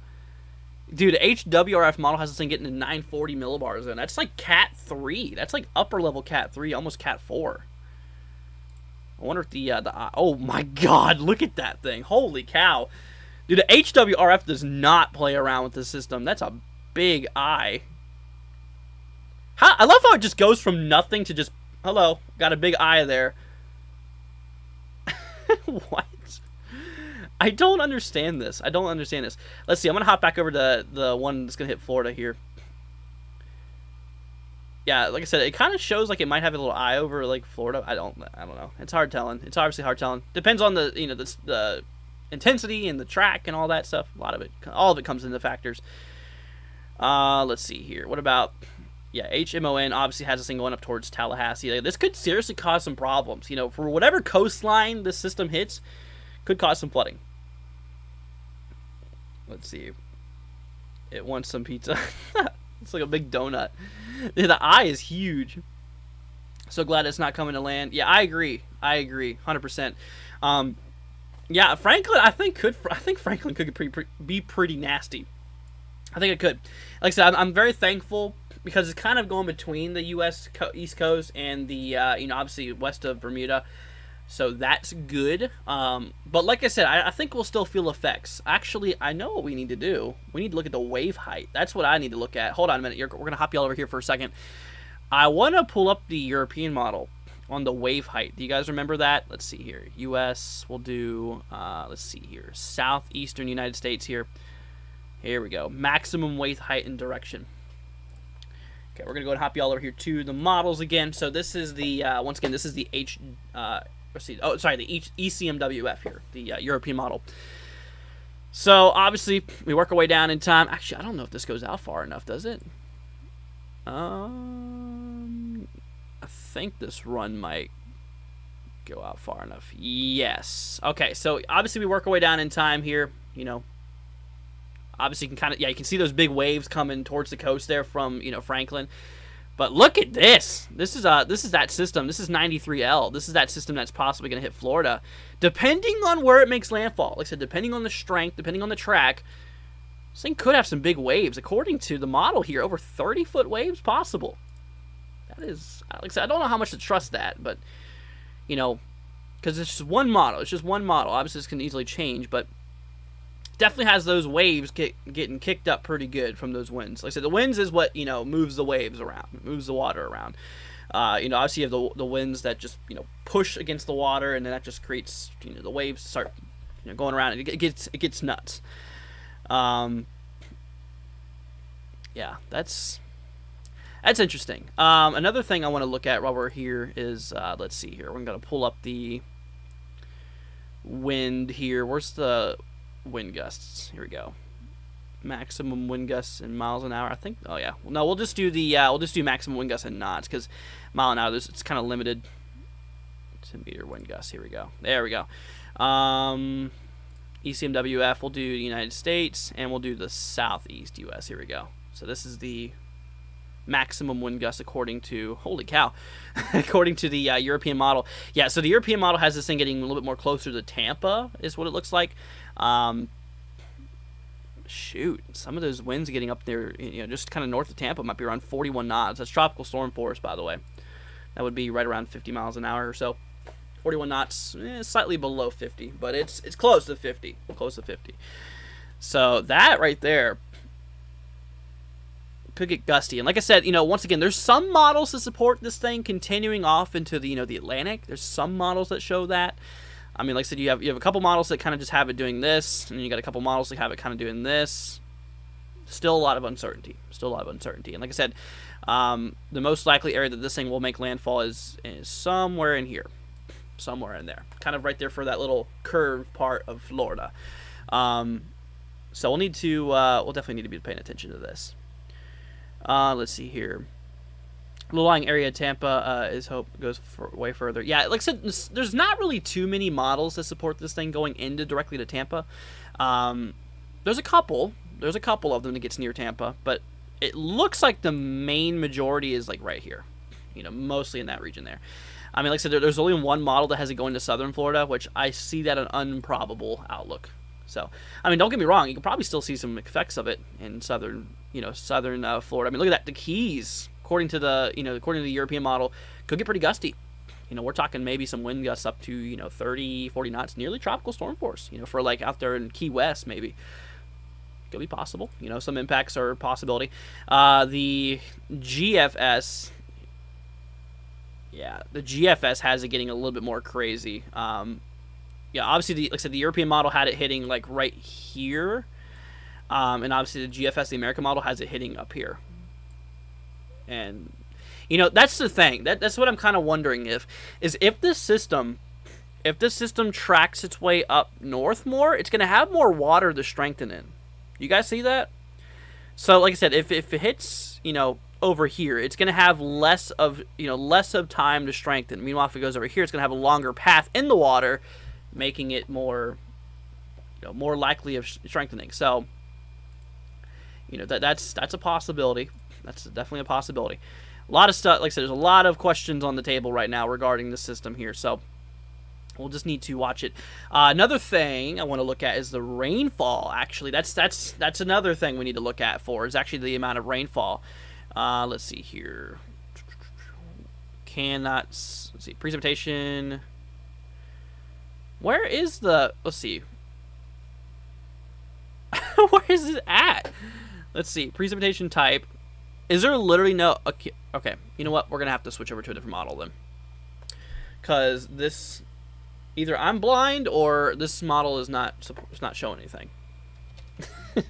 Dude, the HWRF model has this thing getting to 940 millibars zone. That's like Cat 3. That's like upper level Cat 3, almost Cat 4. I wonder if the oh my god, look at that thing. Holy cow. Dude, the HWRF does not play around with the system. That's a big eye. I love how it just goes from nothing to just, hello, got a big eye there. What? I don't understand this. Let's see. I'm going to hop back over to the one that's going to hit Florida here. Yeah, like I said, it kind of shows like it might have a little eye over like Florida. I don't know. It's hard telling. It's obviously hard telling. Depends on the, the intensity and the track and all that stuff. All of it comes into factors. Let's see here. What about... Yeah, HMON obviously has this thing going up towards Tallahassee. This could seriously cause some problems. For whatever coastline this system hits, could cause some flooding. Let's see. It wants some pizza. It's like a big donut. The eye is huge. So glad it's not coming to land. Yeah, I agree. 100%. Yeah, Franklin, I think Franklin could be pretty nasty. I think it could. Like I said, I'm very thankful because it's kind of going between the U.S. East Coast and the obviously west of Bermuda. So that's good. But like I said, I think we'll still feel effects. Actually, I know what we need to do. We need to look at the wave height. That's what I need to look at. Hold on a minute. We're going to hop you all over here for a second. I want to pull up the European model on the wave height. Do you guys remember that? Let's see here. U.S. We'll do, let's see here. Southeastern United States here. Here we go. Maximum wave height and direction. Okay, we're going to go and hop you all over here to the models again. So this is the, once again, this is the the ECMWF here, the European model. So obviously we work our way down in time. Actually, I don't know if this goes out far enough, does it? I think this run might go out far enough. Yes. Okay, so obviously we work our way down in time here. You know, obviously you can kind of, yeah, you can see those big waves coming towards the coast there from, you know, Franklin. But look at this. This is that system. This is 93L. This is that system that's possibly going to hit Florida. Depending on where it makes landfall. Like I said, depending on the strength, depending on the track, this thing could have some big waves. According to the model here, over 30-foot waves possible. That is, like I said, I don't know how much to trust that, but, you know, because it's just one model. It's just one model. Obviously, this can easily change, but definitely has those waves getting kicked up pretty good from those winds. Like I said, the winds is what, you know, moves the waves around, moves the water around. You know, obviously you have the winds that just, you know, push against the water, and then that just creates, you know, the waves start, you know, going around. And it gets nuts. Yeah, that's interesting. Another thing I want to look at while we're here is, let's see here. We're going to pull up the wind here. Where's the wind gusts? Here we go. Maximum wind gusts in miles an hour, I think. Oh yeah. No, we'll just do the maximum wind gusts in knots, because mile an hour, it's kind of limited to meter wind gusts. Here we go. There we go. ECMWF. We'll do the United States, and we'll do the Southeast U.S. Here we go. So this is the maximum wind gust according to, holy cow, according to the European model. Yeah, so the European model has this thing getting a little bit more closer to Tampa, is what it looks like. Shoot, some of those winds getting up there, you know, just kind of north of Tampa might be around 41 knots. That's tropical storm force, by the way. That would be right around 50 miles an hour or so. 41 knots, slightly below 50, but it's close to 50. Close to 50. So that right there could get gusty. And like I said, you know, once again, there's some models that support this thing continuing off into the, you know, the Atlantic. There's some models that show that. I mean, like I said, you have a couple models that kind of just have it doing this, and you got a couple models that have it kind of doing this. Still a lot of uncertainty. Still a lot of uncertainty. And like I said, the most likely area that this thing will make landfall is somewhere in here. Somewhere in there. Kind of right there for that little curved part of Florida. So we'll need to, we'll definitely need to be paying attention to this. Let's see here. Low-lying area Tampa goes way further. Yeah, like I said, there's not really too many models that support this thing going into directly to Tampa. There's a couple of them that gets near Tampa, but it looks like the main majority is like right here. You know, mostly in that region there. I mean, like I said, there's only one model that has it going to southern Florida, which I see that an improbable outlook. So, I mean, don't get me wrong, you can probably still see some effects of it in southern Florida. I mean, look at that, the Keys, according to the European model, could get pretty gusty. You know, we're talking maybe some wind gusts up to, you know, 30, 40 knots, nearly tropical storm force, you know, for like out there in Key West maybe. Could be possible. You know, some impacts are a possibility. The GFS, yeah, the GFS has it getting a little bit more crazy. Yeah, obviously, like I said, the European model had it hitting like right here, and obviously the GFS, the American model, has it hitting up here. And you know, that's the thing. That's what I'm kind of wondering if this system tracks its way up north more, it's going to have more water to strengthen in. You guys see that? So, like I said, if it hits, you know, over here, it's going to have less of time to strengthen. Meanwhile, if it goes over here, it's going to have a longer path in the water, making it more, you know, more likely of strengthening. So, you know, that's a possibility. That's definitely a possibility. A lot of stuff, like I said, there's a lot of questions on the table right now regarding the system here. So we'll just need to watch it. Another thing I want to look at is the rainfall. Actually, that's another thing we need to look at is actually the amount of rainfall. Let's see here. Let's see, precipitation. Where is the, let's see. Where is it at? Let's see, precipitation type. Is there literally no, okay, you know what? We're going to have to switch over to a different model then. Because this, either I'm blind or this model is not showing anything. All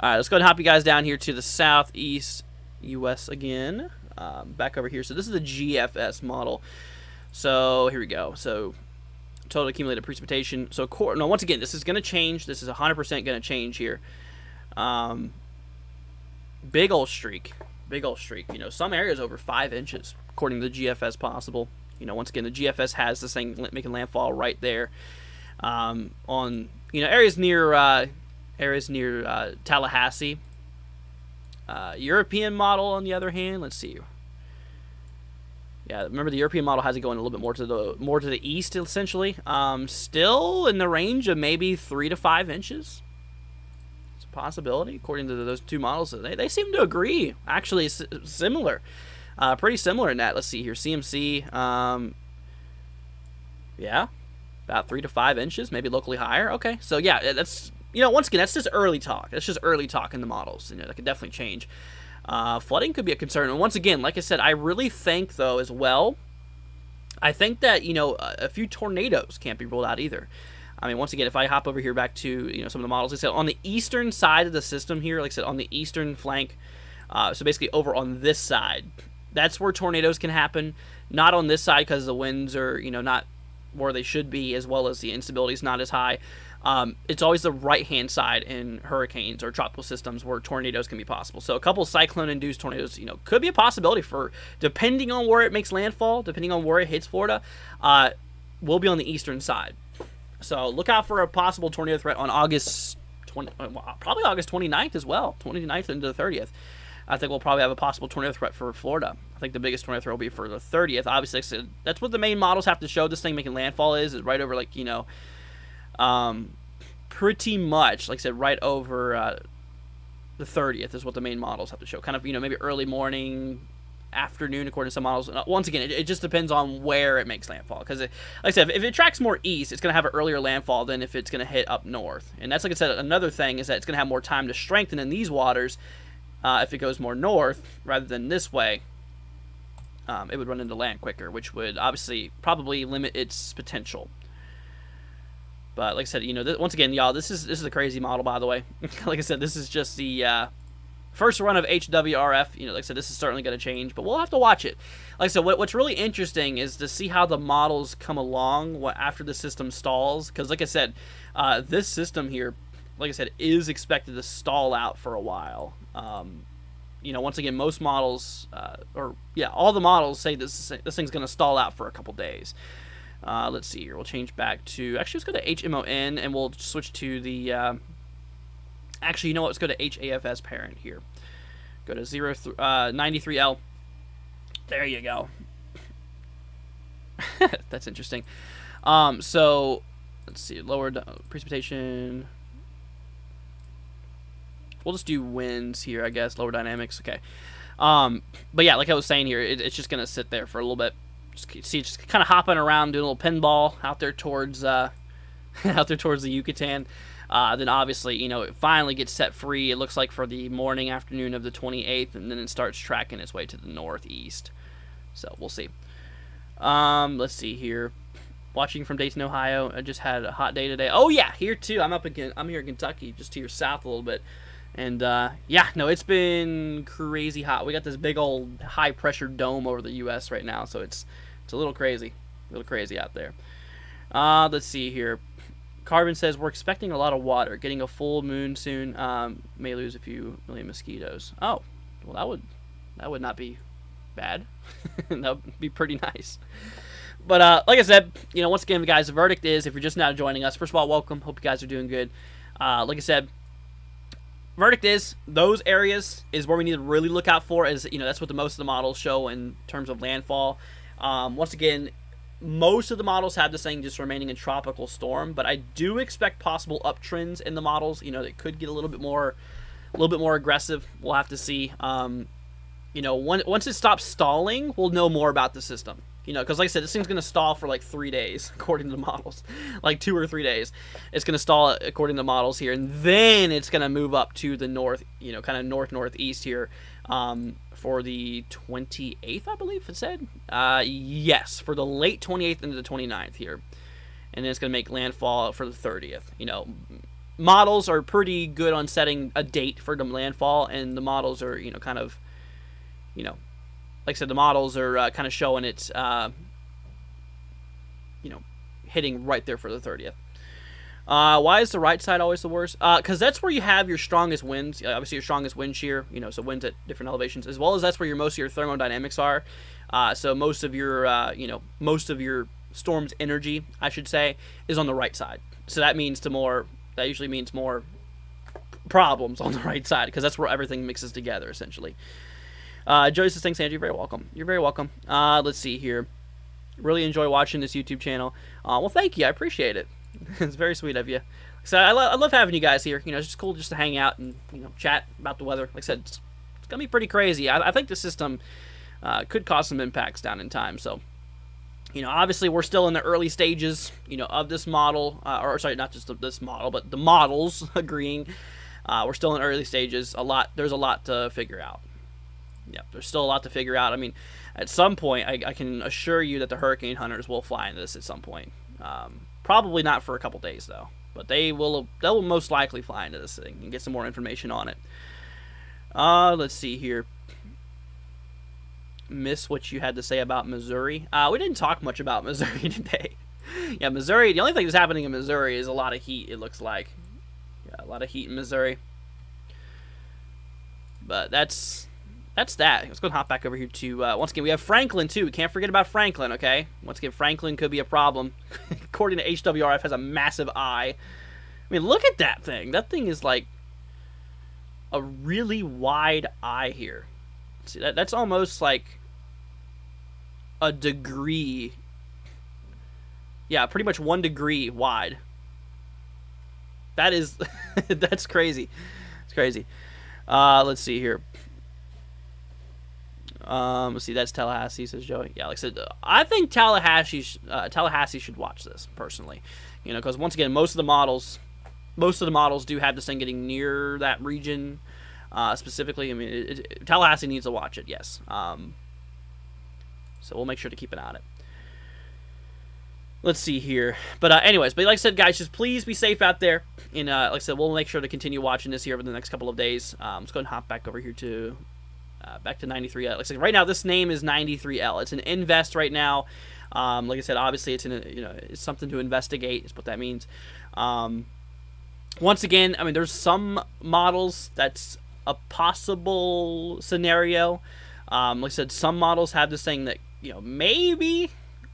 right, let's go ahead and hop you guys down here to the Southeast U.S. again. Back over here. So this is the GFS model. So here we go. So total accumulated precipitation. So no, once again, this is going to change. This is 100% going to change here. Big old streak. Big old streak. You know, some areas over 5 inches, according to the GFS possible. You know, once again, the GFS has this thing making landfall right there on, you know, areas near Tallahassee. European model, on the other hand, let's see. Yeah, remember the European model has it going a little bit more to the east, essentially. Still in the range of maybe 3 to 5 inches. It's a possibility, according to those two models. They seem to agree. Actually, it's similar. Pretty similar in that. Let's see here. CMC, yeah, about 3 to 5 inches, maybe locally higher. Okay, so yeah, that's, you know, once again, that's just early talk. That's just early talk in the models. You know, that could definitely change. Flooding could be a concern. And once again, like I said, I really think, though, as well, I think that, you know, a few tornadoes can't be ruled out either. I mean, once again, if I hop over here back to, you know, some of the models, like I said, on the eastern side of the system here, like I said, on the eastern flank, so basically over on this side, that's where tornadoes can happen. Not on this side because the winds are, you know, not where they should be, as well as the instability is not as high. It's always the right-hand side in hurricanes or tropical systems where tornadoes can be possible. So a couple cyclone-induced tornadoes, you know, could be a possibility for, depending on where it makes landfall, depending on where it hits Florida, will be on the eastern side. So look out for a possible tornado threat on probably August 29th as well, 29th into the 30th. I think we'll probably have a possible tornado threat for Florida. I think the biggest tornado threat will be for the 30th. Obviously, that's what the main models have to show this thing making landfall is right over, like, you know, pretty much, like I said, right over the 30th is what the main models have to show. Kind of, you know, maybe early morning, afternoon, according to some models. Once again, it just depends on where it makes landfall. Because, like I said, if it tracks more east, it's going to have an earlier landfall than if it's going to hit up north. And that's, like I said, another thing is that it's going to have more time to strengthen in these waters if it goes more north rather than this way. It would run into land quicker, which would obviously probably limit its potential. But like I said, you know, once again, y'all, this is a crazy model, by the way. Like I said, this is just the first run of HWRF. You know, like I said, this is certainly going to change, but we'll have to watch it. Like I said, what's really interesting is to see how the models come along after the system stalls. Because like I said, this system here, like I said, is expected to stall out for a while. You know, once again, most models, all the models say this thing's going to stall out for a couple days. Let's see here. We'll change back to... Actually, let's go to HMON, and we'll switch to the... actually, you know what? Let's go to HAFS parent here. Go to 93L. There you go. That's interesting. So, let's see. Lowered precipitation... We'll just do winds here, I guess. Lower dynamics. Okay. But yeah, like I was saying here, it's just going to sit there for a little bit. Just kind of hopping around, doing a little pinball out there towards the Yucatan. Then obviously, you know, it finally gets set free. It looks like for the morning, afternoon of the 28th, and then it starts tracking its way to the northeast. So we'll see. Let's see here. Watching from Dayton, Ohio. I just had a hot day today. Oh yeah, here too. I'm here in Kentucky, just to your south a little bit. And, yeah, no, it's been crazy hot. We got this big old high-pressure dome over the U.S. right now, so it's a little crazy out there. Let's see here. Carbon says, we're expecting a lot of water. Getting a full moon soon. May lose a few million mosquitoes. Oh, well, that would not be bad. That would be pretty nice. But, like I said, you know, once again, guys, the verdict is, if you're just now joining us, first of all, welcome. Hope you guys are doing good. Like I said, verdict is those areas is where we need to really look out for, as you know, that's what most of the models show in terms of landfall. Once again, most of the models have this thing just remaining in tropical storm, but I do expect possible uptrends in the models. You know, that could get a little bit more aggressive. We'll have to see. You know, once it stops stalling, we'll know more about the system. You know, because like I said, this thing's going to stall for like 3 days, according to the models. Like 2 or 3 days. It's going to stall according to the models here. And then it's going to move up to the north, you know, kind of north-northeast here for the 28th, I believe it said. Yes, for the late 28th into the 29th here. And then it's going to make landfall for the 30th. You know, models are pretty good on setting a date for the landfall. And the models are, you know, kind of, you know, like I said, the models are kind of showing it's, you know, hitting right there for the 30th. Why is the right side always the worst? Because that's where you have your strongest winds. Obviously, your strongest wind shear. So winds at different elevations, as well as that's where most of your thermodynamics are. So most of your most of your storm's energy, I should say, is on the right side. So that usually means more problems on the right side, because that's where everything mixes together essentially. Joey says, thanks, Andrew. You're very welcome. You're very welcome. Let's see here. Really enjoy watching this YouTube channel. Well, thank you. I appreciate it. It's very sweet of you. So I love having you guys here. It's just cool just to hang out and chat about the weather. Like I said, it's gonna be pretty crazy. I think the system could cause some impacts down in time. So obviously we're still in the early stages of this model, or sorry, not just this model, but the models agreeing. We're still in early stages. There's a lot to figure out. Yeah, there's still a lot to figure out. I mean, at some point, I can assure you that the hurricane hunters will fly into this at some point. Probably not for a couple days though, but they will most likely fly into this thing and get some more information on it. Let's see here. Miss what you had to say about Missouri. We didn't talk much about Missouri today. Yeah, Missouri. The only thing that's happening in Missouri is a lot of heat. It looks like. Yeah, a lot of heat in Missouri. But that's that. Let's go and hop back over here to, once again, we have Franklin, too. We can't forget about Franklin, okay? Once again, Franklin could be a problem. According to HWRF, has a massive eye. I mean, look at that thing. That thing is, like, a really wide eye here. See, that's almost, like, a degree. Yeah, pretty much 1 degree wide. That is, that's crazy. It's crazy. Let's see here. Let's see, that's Tallahassee, says Joey. Yeah, like I said, I think Tallahassee should watch this, personally. Because once again, most of the models do have this thing getting near that region, specifically. I mean, Tallahassee needs to watch it, yes. So we'll make sure to keep an eye on it. Let's see here. But anyways, like I said, guys, just please be safe out there. And like I said, we'll make sure to continue watching this here over the next couple of days. Let's go and hop back over here to... back to 93L. Like I said, right now, this name is 93L. It's an invest right now. Like I said, obviously, it's something to investigate. Is what that means. Once again, I mean, there's some models that's a possible scenario. Like I said, some models have this thing that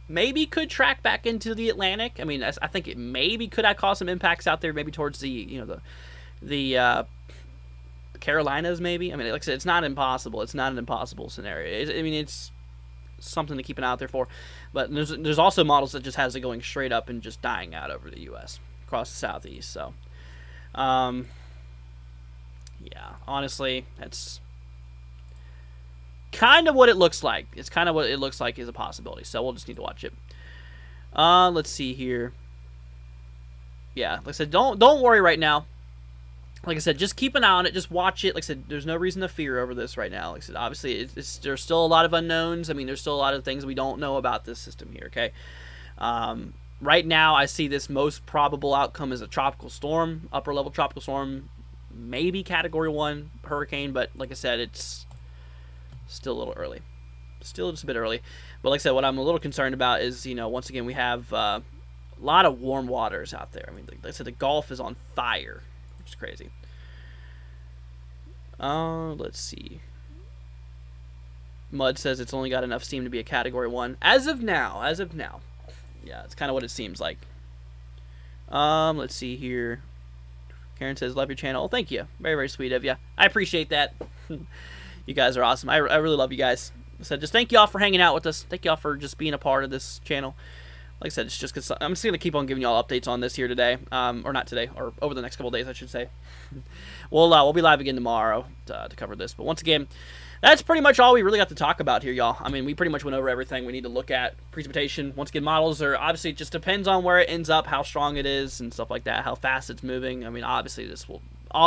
maybe could track back into the Atlantic. I mean, I think it maybe could have caused some impacts out there, maybe towards the Carolinas, maybe. I mean, like I said, it's not impossible. It's not an impossible scenario. I mean, it's something to keep an eye out there for. But there's also models that just has it going straight up and just dying out over the U.S. across the southeast. So, yeah, honestly, that's kind of what it looks like. It's kind of what it looks like is a possibility. So we'll just need to watch it. Let's see here. Yeah, like I said, don't worry right now. Like I said, just keep an eye on it. Just watch it. Like I said, there's no reason to fear over this right now. Like I said, obviously, there's still a lot of unknowns. I mean, there's still a lot of things we don't know about this system here, okay? Right now, I see this most probable outcome as a tropical storm, upper-level tropical storm, maybe Category 1 hurricane, but like I said, it's still a little early. Still just a bit early. But like I said, what I'm a little concerned about is, once again, we have a lot of warm waters out there. I mean, like I said, the Gulf is on fire. Which is crazy. Let's see. Mud says it's only got enough steam to be a Category 1. As of now. Yeah, it's kind of what it seems like. Let's see here. Karen says, love your channel. Oh, thank you. Very, very sweet of you. I appreciate that. You guys are awesome. I really love you guys. So just thank you all for hanging out with us. Thank you all for just being a part of this channel. Like I said, it's just because I'm just going to keep on giving you all updates on this here today. Or not today, or over the next couple of days, I should say. We'll be live again tomorrow to cover this. But once again, that's pretty much all we really got to talk about here, y'all. I mean, we pretty much went over everything we need to look at. Precipitation, once again, models are obviously, it just depends on where it ends up, how strong it is, and stuff like that, how fast it's moving. I mean, obviously,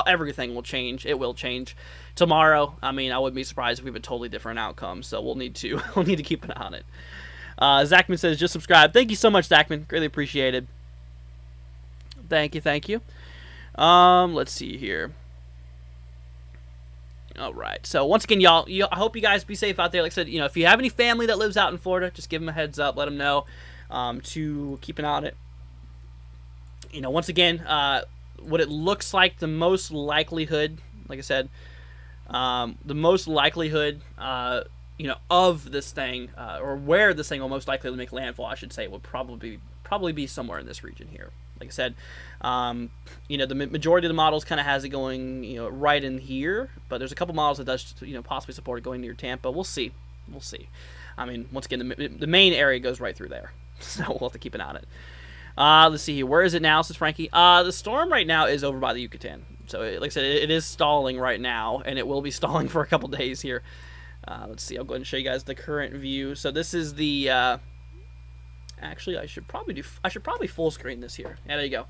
everything will change. It will change tomorrow. I mean, I wouldn't be surprised if we have a totally different outcome. So we'll need to keep an eye on it. Zachman says, just subscribe. Thank you so much, Zachman. Greatly appreciated. Thank you. Let's see here. All right. So once again, y'all, I hope you guys be safe out there. Like I said, if you have any family that lives out in Florida, just give them a heads up. Let them know to keep an eye on it. once again, what it looks like, the most likelihood, like I said, the most likelihood, of this thing, or where this thing will most likely make landfall, I should say, would probably be somewhere in this region here. Like I said, the majority of the models kind of has it going, right in here, but there's a couple models that does, possibly support it going near Tampa. We'll see. I mean, once again, the main area goes right through there, so we'll have to keep an eye on it. Let's see here. Where is it now, says Frankie? The storm right now is over by the Yucatan. So, like I said, it is stalling right now, and it will be stalling for a couple days here. Let's see. I'll go ahead and show you guys the current view. So this is the. Actually, I should probably full screen this here. Yeah, there you go.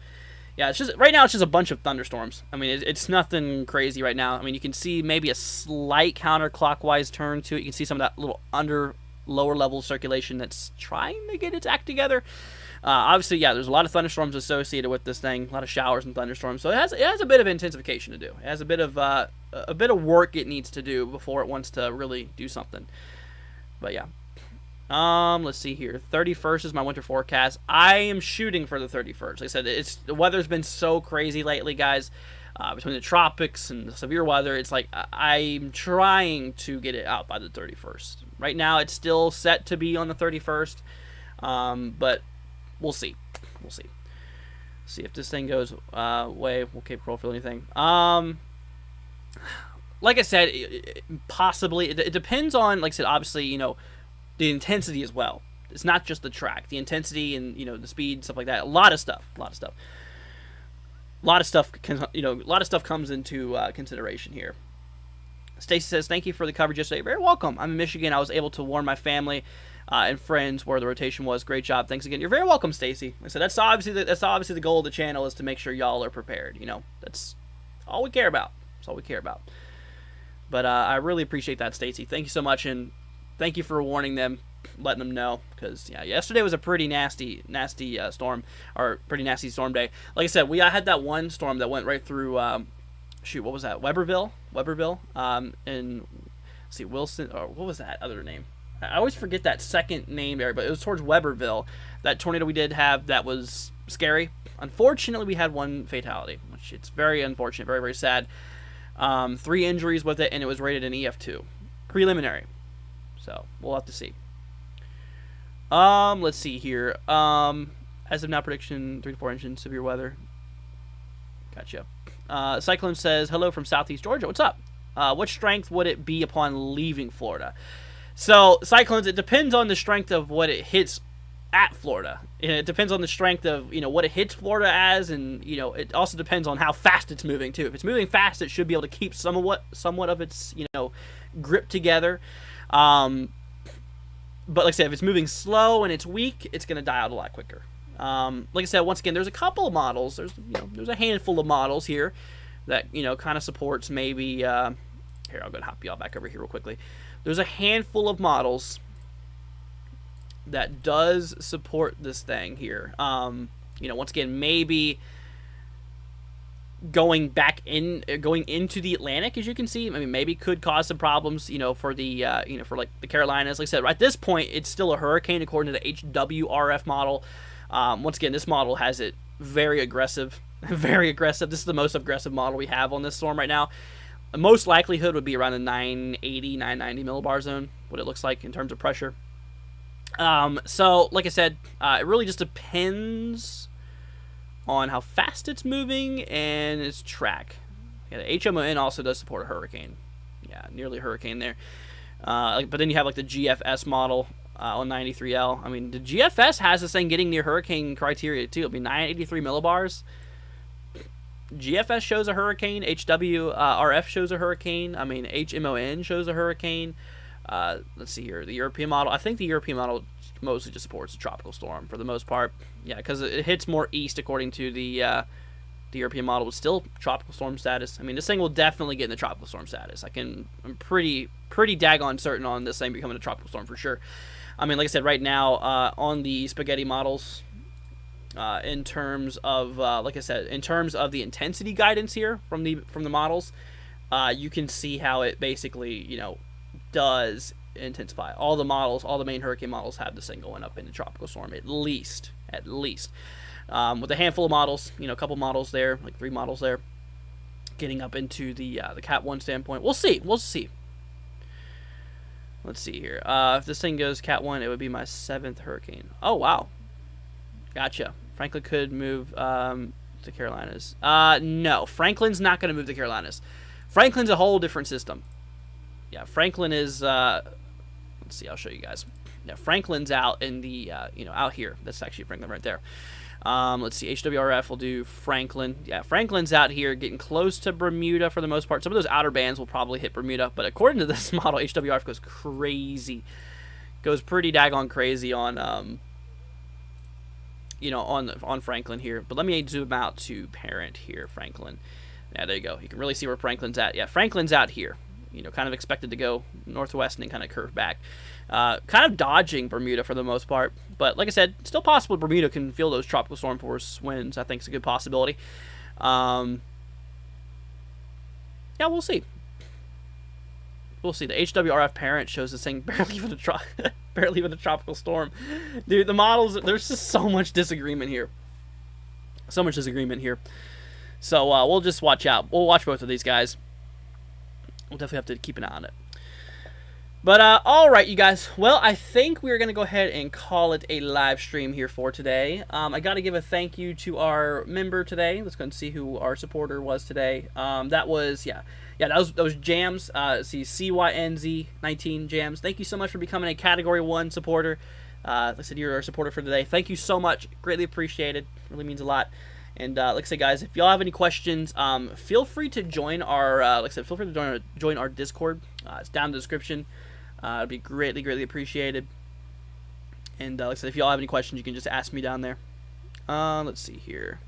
Yeah, it's just right now. It's just a bunch of thunderstorms. I mean, it's nothing crazy right now. I mean, you can see maybe a slight counterclockwise turn to it. You can see some of that little lower level circulation that's trying to get its act together. Obviously, yeah, there's a lot of thunderstorms associated with this thing, a lot of showers and thunderstorms. So it has a bit of intensification to do. It has a bit of work it needs to do before it wants to really do something. But yeah. Let's see here. 31st is my winter forecast. I am shooting for the 31st. Like I said, the weather's been so crazy lately, guys. Between the tropics and the severe weather, it's like I'm trying to get it out by the 31st. Right now, it's still set to be on the 31st, but we'll see. See if this thing goes way. We'll keep roll for anything. Like I said, possibly it depends on. Like I said, obviously, the intensity as well. It's not just the track, the intensity and the speed, stuff like that. A lot of stuff comes into consideration here. Stacy says, "Thank you for the coverage yesterday." Very welcome. I'm in Michigan. I was able to warn my family and friends where the rotation was. Great job. Thanks again. You're very welcome, Stacy. Like I said, that's obviously the goal of the channel, is to make sure y'all are prepared. That's all we care about. But I really appreciate that, Stacy. Thank you so much, and thank you for warning them, letting them know, because yesterday was a pretty nasty storm, or pretty nasty storm day. Like I said, I had that one storm that went right through. What was that? Weberville, and let's see, Wilson, or what was that other name? I always forget that second name area, but it was towards Weberville. That tornado we did have, that was scary. Unfortunately, we had one fatality, which it's very unfortunate, very, very sad. 3 injuries with it, and it was rated an EF2, preliminary. So we'll have to see. Let's see here. As of now, prediction 3 to 4 inches severe weather. Gotcha. Cyclone says, "Hello from Southeast Georgia. What's up? What strength would it be upon leaving Florida?" So cyclones, it depends on the strength of what it hits at Florida. It depends on the strength of what it hits Florida as, and it also depends on how fast it's moving too. If it's moving fast, it should be able to keep somewhat of its grip together. But like I said, if it's moving slow and it's weak, it's going to die out a lot quicker. Like I said, once again, there's a couple of models. There's a handful of models here that kind of supports maybe. Here, I'll go and hop y'all back over here real quickly. There's a handful of models that does support this thing here. Once again, maybe going into the Atlantic, as you can see, I mean, maybe could cause some problems, for the, for like the Carolinas. Like I said, at this point, it's still a hurricane according to the HWRF model. Once again, this model has it very aggressive, very aggressive. This is the most aggressive model we have on this storm right now. Most likelihood would be around the 980, 990 millibar zone, what it looks like in terms of pressure. So, like I said, it really just depends on how fast it's moving and its track. Yeah, the HMON also does support a hurricane. Yeah, nearly a hurricane there. But then you have like the GFS model on 93L. I mean, the GFS has this thing getting near hurricane criteria too. It'll be 983 millibars. GFS shows a hurricane. HWRF shows a hurricane. I mean, HMON shows a hurricane. Let's see here. The European model. I think the European model mostly just supports a tropical storm for the most part. Yeah, because it hits more east according to the European model, but still tropical storm status. I mean, this thing will definitely get in the tropical storm status. I'm pretty daggone certain on this thing becoming a tropical storm for sure. I mean, like I said, right now on the spaghetti models, in terms of like I said, in terms of the intensity guidance here from the models, you can see how it basically does intensify. All the main hurricane models have this thing going up in the tropical storm at least. with a handful of models, a couple models there, like 3 models there, getting up into the Cat 1 standpoint. We'll see. We'll see. Let's see here. If this thing goes Cat 1, it would be my 7th hurricane. Oh, wow. Gotcha. Franklin could move the Carolinas. No, Franklin's not going to move the Carolinas. Franklin's a whole different system. Yeah, Franklin is, let's see, I'll show you guys. Yeah, Franklin's out in the, out here. That's actually Franklin right there. Let's see, HWRF will do Franklin. Yeah, Franklin's out here getting close to Bermuda for the most part. Some of those outer bands will probably hit Bermuda, but according to this model, HWRF goes crazy. Goes pretty daggone crazy on, on Franklin here. But let me zoom out to parent here, Franklin. Yeah, there you go. You can really see where Franklin's at. Yeah, Franklin's out here. Kind of expected to go northwest and then kind of curve back. Kind of dodging Bermuda for the most part. But like I said, still possible Bermuda can feel those tropical storm force winds. I think it's a good possibility. Yeah, we'll see. We'll see. The HWRF parent shows this thing barely even a tropical storm. Dude, the models, there's just so much disagreement here. So much disagreement here. So we'll just watch out. We'll watch both of these guys. We'll definitely have to keep an eye on it. But, all right, you guys. Well, I think we're going to go ahead and call it a live stream here for today. I got to give a thank you to our member today. Let's go and see who our supporter was today. That was, that was Jams. See, CYNZ19 Jams. Thank you so much for becoming a Category 1 supporter. Like I said, you're our supporter for today. Thank you so much. Greatly appreciated. Really means a lot. And like I said, guys, if y'all have any questions, feel free to join our, feel free to join our Discord. It's down in the description. It'd be greatly, greatly appreciated. And like I said, if y'all have any questions, you can just ask me down there. Let's see here.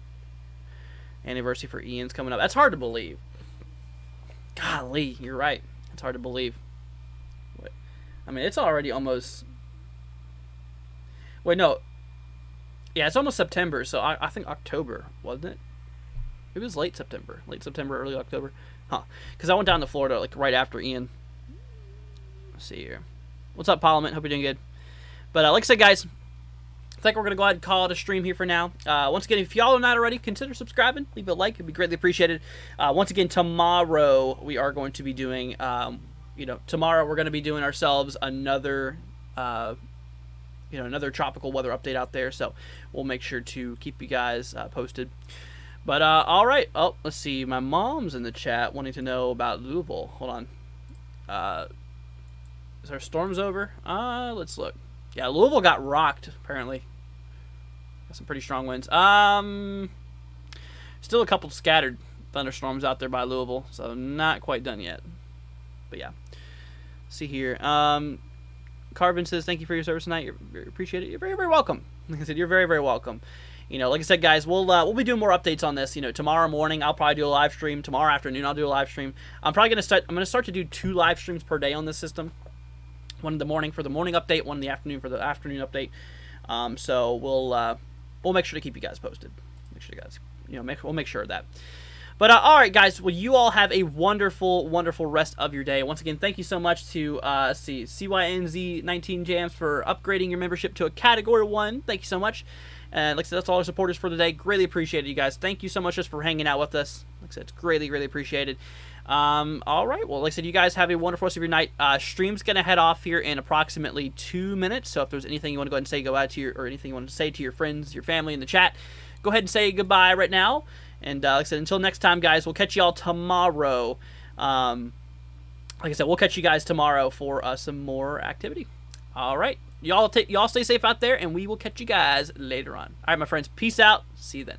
Anniversary for Ian's coming up. That's hard to believe. Golly, you're right. It's hard to believe. Wait, I mean, it's already almost... Wait, no. Yeah, it's almost September, so I think October, wasn't it? It was late September, early October. Huh. Because I went down to Florida, like, right after Ian. Let's see here. What's up, Parliament? Hope you're doing good. But, like I said, guys, I think we're going to go ahead and call it a stream here for now. Once again, if y'all are not already, consider subscribing. Leave a like. It'd be greatly appreciated. Once again, tomorrow we are going to be doing, tomorrow we're going to be doing ourselves another... another tropical weather update out there, so we'll make sure to keep you guys posted. But all right. Oh, let's see. My mom's in the chat wanting to know about Louisville. Hold on. Is our storms over? Let's look. Yeah, Louisville got rocked apparently. Got some pretty strong winds. Still a couple scattered thunderstorms out there by Louisville, so not quite done yet. But yeah. See here. Carvin says, thank you for your service tonight. You're very appreciate it. You're very, very welcome. Like I said, you're very, very welcome. Like I said, guys, we'll be doing more updates on this. Tomorrow morning I'll probably do a live stream. Tomorrow afternoon I'll do a live stream. I'm going to start to do 2 live streams per day on this system. One in the morning for the morning update, one in the afternoon for the afternoon update. So we'll make sure to keep you guys posted. Make sure you guys, we'll make sure of that. But, all right, guys, well, you all have a wonderful, wonderful rest of your day. Once again, thank you so much to CYNZ19 Jams for upgrading your membership to a Category 1. Thank you so much. And like I said, that's all our supporters for today. Greatly appreciate it, you guys. Thank you so much just for hanging out with us. Like I said, it's greatly, greatly appreciated. All right, well, like I said, you guys have a wonderful rest of your night. Stream's going to head off here in approximately 2 minutes. So if there's anything you want to go ahead and say, go out to or anything you want to say to your friends, your family in the chat, go ahead and say goodbye right now. And like I said, until next time, guys, we'll catch y'all tomorrow. Like I said, we'll catch you guys tomorrow for some more activity. All right. Y'all stay safe out there, and we will catch you guys later on. All right, my friends. Peace out. See you then.